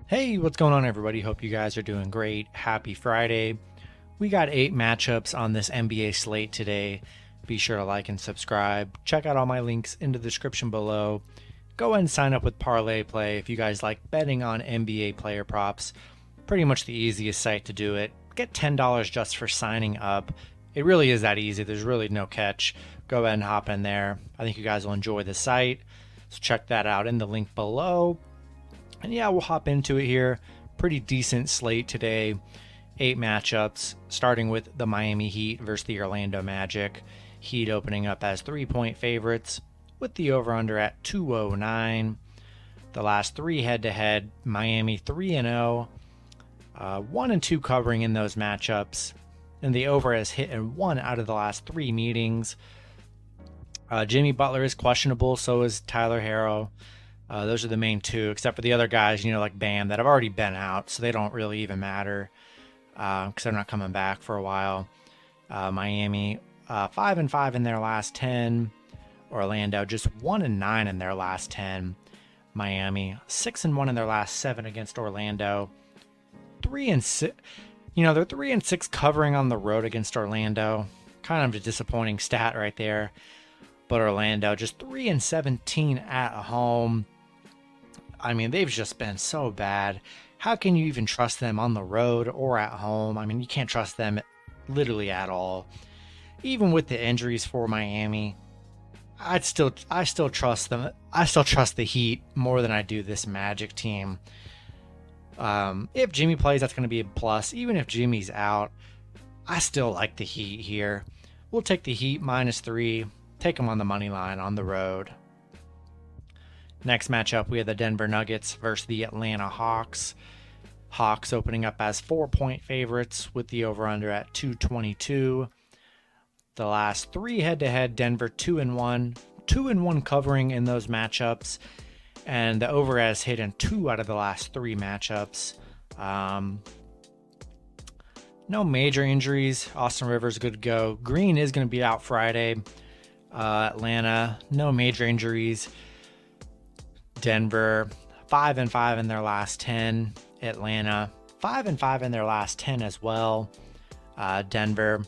Hey, what's going on, everybody? Hope you guys are doing great. Happy Friday. We got 8 matchups on this NBA slate today. Be sure to like and subscribe. Check out all my links in the description below. Go ahead and sign up with ParlayPlay if you guys like betting on NBA player props. Pretty much the easiest site to do it. Get $10 just for signing up. It really is that easy. There's really no catch. Go ahead and hop in there. I think you guys will enjoy the site. So check that out in the link below. And yeah, we'll hop into it here. Pretty decent slate today. 8 matchups, starting with the Miami Heat versus the Orlando Magic. Heat opening up as 3-point favorites with the over-under at 209. The last 3 head-to-head, Miami 3-0. 1-2 covering in those matchups. And the over has hit in 1 out of the last 3 meetings. Jimmy Butler is questionable, so is Tyler Herro. Those are the main 2, except for the other guys, like Bam, that have already been out, so they don't really even matter because they're not coming back for a while. Miami, 5-5 in their last 10. Orlando, just 1-9 in their last 10. Miami, 6-1 in their last 7 against Orlando. 3-6. They're 3-6 covering on the road against Orlando. Kind of a disappointing stat right there. But Orlando, just 3-17 at home. I mean, they've just been so bad. How can you even trust them on the road or at home? I mean, you can't trust them literally at all. Even with the injuries for Miami, I still trust them. I still trust the Heat more than I do this Magic team. If Jimmy plays, that's going to be a plus. Even if Jimmy's out, I still like the Heat here. We'll take the Heat -3. Take them on the money line on the road. Next matchup, we have the Denver Nuggets versus the Atlanta Hawks. Hawks opening up as 4-point favorites with the over-under at 222. The last 3 head-to-head, Denver 2-1. 2-1 covering in those matchups. And the over has hit in 2 out of the last 3 matchups. No major injuries. Austin Rivers good to go. Green is going to be out Friday. Atlanta, no major injuries. Denver, 5-5 in their last 10. Atlanta, 5-5 in their last 10 as well. Denver,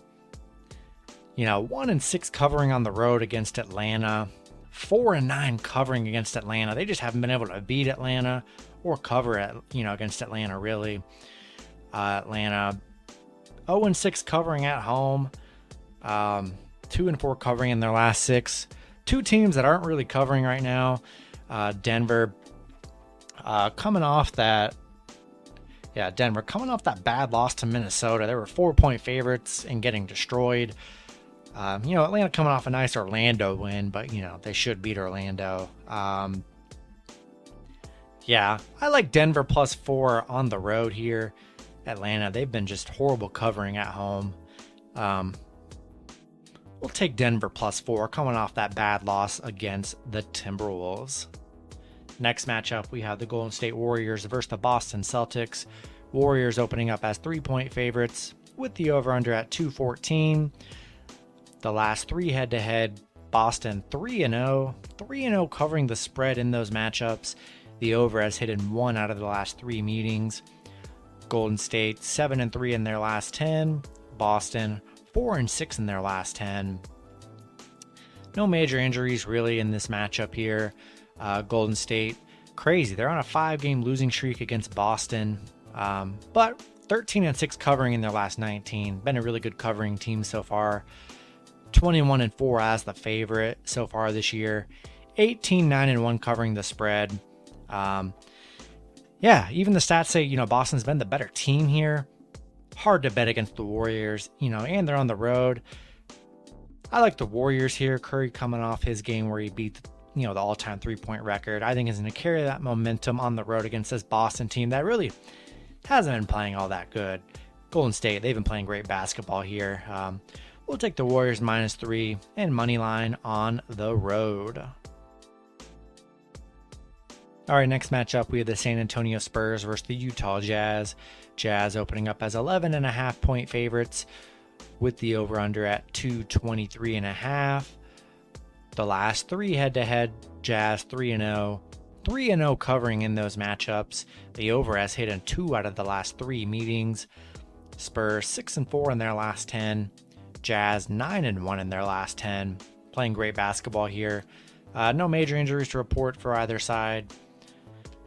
1-6 covering on the road against Atlanta. 4-9 covering against Atlanta. They just haven't been able to beat Atlanta or cover it, against Atlanta really. Atlanta, 0-6 covering at home. 2-4 covering in their last 6. 2 teams that aren't really covering right now. Denver coming off that bad loss to Minnesota. They were 4-point favorites and getting destroyed. Atlanta coming off a nice Orlando win, but they should beat Orlando. I like Denver +4 on the road here. Atlanta, they've been just horrible covering at home. We'll take Denver +4 coming off that bad loss against the Timberwolves. Next matchup, we have the Golden State Warriors versus the Boston Celtics. Warriors opening up as 3-point favorites with the over-under at 214. The last 3 head-to-head, Boston 3-0. 3-0 covering the spread in those matchups. The over has hit in 1 out of the last 3 meetings. Golden State 7-3 in their last 10. Boston 4-6 in their last 10. No major injuries really in this matchup here. Golden State, crazy. They're on a 5-game losing streak against Boston, but 13-6 covering in their last 19. Been a really good covering team so far. 21-4 as the favorite so far this year. 18-9-1 covering the spread. Even the stats say, Boston's been the better team here. Hard to bet against the Warriors, and they're on the road. I like the Warriors here. Curry coming off his game where he beat, the all-time 3-point record. I think is going to carry that momentum on the road against this Boston team that really hasn't been playing all that good. Golden State, they've been playing great basketball here. We'll take the Warriors -3 and money line on the road. All right, next matchup, we have the San Antonio Spurs versus the Utah Jazz. Jazz opening up as 11.5-point favorites with the over-under at 223.5. The last 3 head-to-head, Jazz 3-0. 3-0 covering in those matchups. The over has hit in 2 out of the last 3 meetings. Spurs 6-4 in their last 10. Jazz 9-1 in their last 10. Playing great basketball here. No major injuries to report for either side.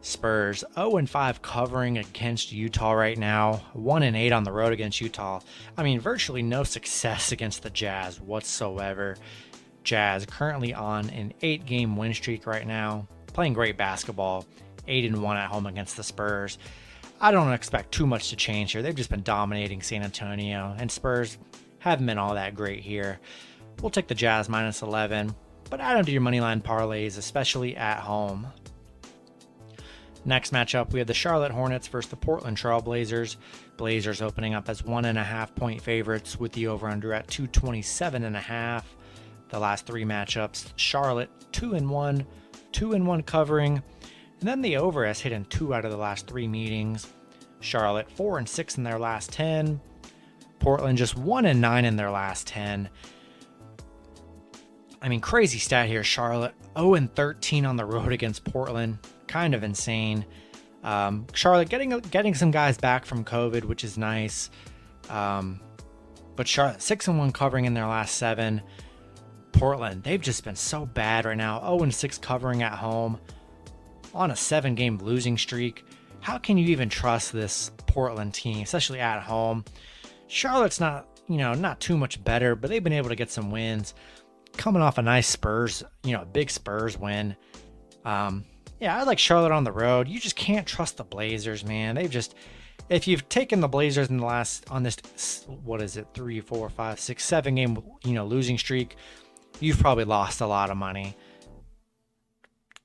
Spurs 0-5 covering against Utah right now. 1-8 on the road against Utah. I mean, virtually no success against the Jazz whatsoever. Jazz currently on an 8-game win streak right now. Playing great basketball. 8-1 at home against the Spurs. I don't expect too much to change here. They've just been dominating San Antonio, and Spurs haven't been all that great here. We'll take the Jazz minus 11, but add them to your moneyline parlays, especially at home. Next matchup, we have the Charlotte Hornets versus the Portland Trail Blazers. Blazers opening up as 1.5 point favorites with the over-under at 227.5. The last 3 matchups, Charlotte 2-1, 2-1 covering, and then the over has hit in 2 out of the last 3 meetings. Charlotte 4-6 in their last 10. Portland just 1-9 in their last 10. I mean, crazy stat here. Charlotte 0-13 on the road against Portland. Kind of insane. Charlotte getting some guys back from COVID, which is nice. But Charlotte 6-1 covering in their last 7. Portland, they've just been so bad right now. 0-6 covering at home on a 7-game losing streak. How can you even trust this Portland team, especially at home? Charlotte's not too much better, but they've been able to get some wins. Coming off a nice Spurs, big Spurs win. I like Charlotte on the road. You just can't trust the Blazers, man. If you've taken the Blazers in the on this, 3, 4, 5, 6, 7-game, losing streak, you've probably lost a lot of money.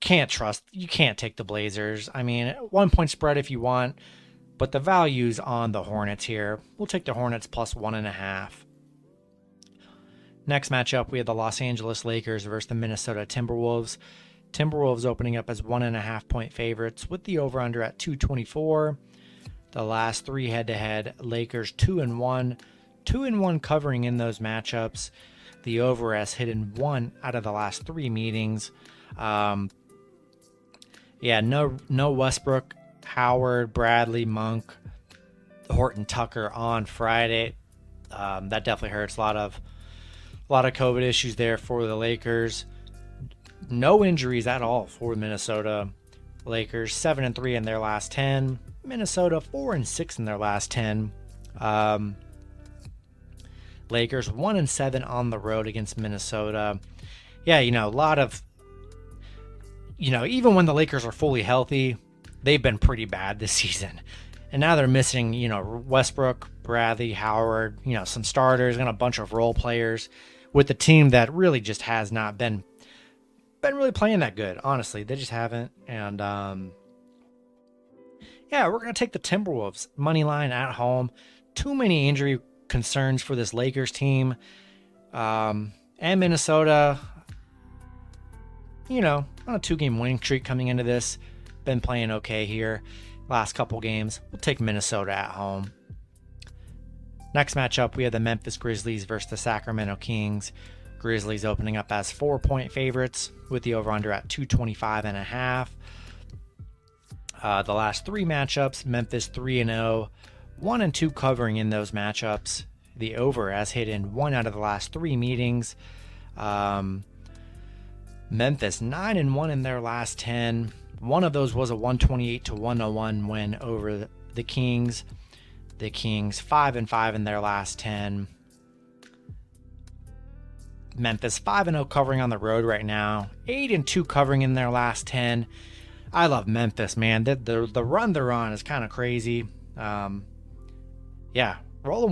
You can't take the Blazers. I mean, 1 point spread if you want, but the value's on the Hornets here. We'll take the Hornets plus 1.5. Next matchup, we have the Los Angeles Lakers versus the Minnesota Timberwolves. Timberwolves opening up as 1.5 point favorites with the over-under at 224. The last 3 head-to-head, Lakers 2-1, 2-1 covering in those matchups. The over has hit in 1 out of the last 3 meetings. No Westbrook, Howard, Bradley, Monk, Horton Tucker on Friday. That definitely hurts. A lot of COVID issues there for the Lakers. No injuries at all for Minnesota. Lakers 7-3 in their last 10. Minnesota 4-6 in their last 10. Lakers 1-7 on the road against Minnesota. A lot of, even when the Lakers are fully healthy, they've been pretty bad this season. And now they're missing, Westbrook, Bradley, Howard, some starters and a bunch of role players with the team that really just has not been really playing that good. Honestly, they just haven't. And we're going to take the Timberwolves money line at home. Too many injury concerns for this Lakers team. And Minnesota, on a 2-game winning streak coming into this. Been playing okay here. Last couple games. We'll take Minnesota at home. Next matchup, we have the Memphis Grizzlies versus the Sacramento Kings. Grizzlies opening up as 4-point favorites with the over-under at 225.5. The last 3 matchups, Memphis 3-0, 1-2 covering in those matchups. The over has hit in 1 out of the last 3 meetings. Memphis 9-1 in their last 10. One of those was a 128-101 win over the Kings. The Kings 5-5 in their last 10. Memphis 5-0 covering on the road right now. 8-2 covering in their last 10. I love Memphis, man. The run they're on is kind of crazy. Rolling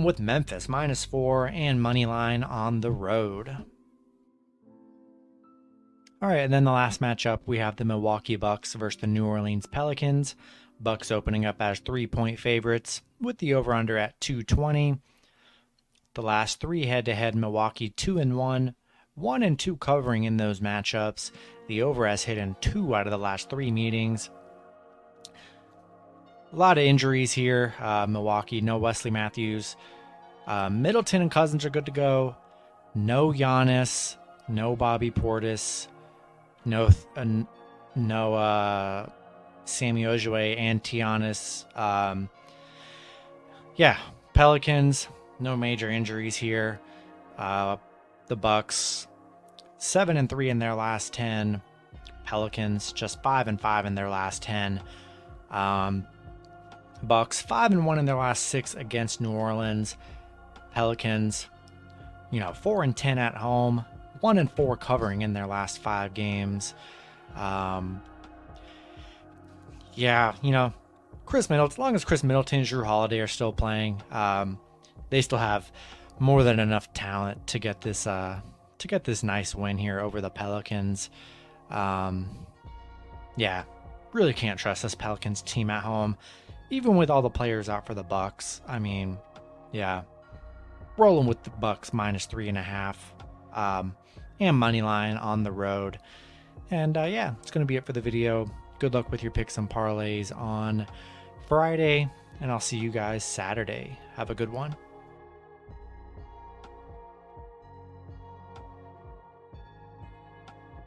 with Memphis -4 and money line on the road. All right, and then the last matchup, we have the Milwaukee Bucks versus the New Orleans Pelicans. Bucks opening up as 3-point favorites with the over-under at 220. The last 3 head-to-head, Milwaukee 2-1, 1-2 covering in those matchups. The over has hit in 2 out of the last 3 meetings. A lot of injuries here. Milwaukee, no Wesley Matthews. Middleton and Cousins are good to go. No Giannis, no Bobby Portis, no no Sammy Ojue and Giannis. Yeah, Pelicans, no major injuries here. The Bucks 7-3 in their last 10. Pelicans just 5-5 in their last 10. Bucks 5-1 in their last 6 against New Orleans. Pelicans, 4-10 at home, 1-4 covering in their last 5 games. Chris Middleton, as long as Chris Middleton and Drew Holiday are still playing, they still have more than enough talent to get this nice win here over the Pelicans. Really can't trust this Pelicans team at home, even with all the players out for the Bucks. I mean, rolling with the Bucks -3.5, and money line on the road. And it's gonna be it for the video. Good luck with your picks and parlays on Friday, and I'll see you guys Saturday. Have a good one.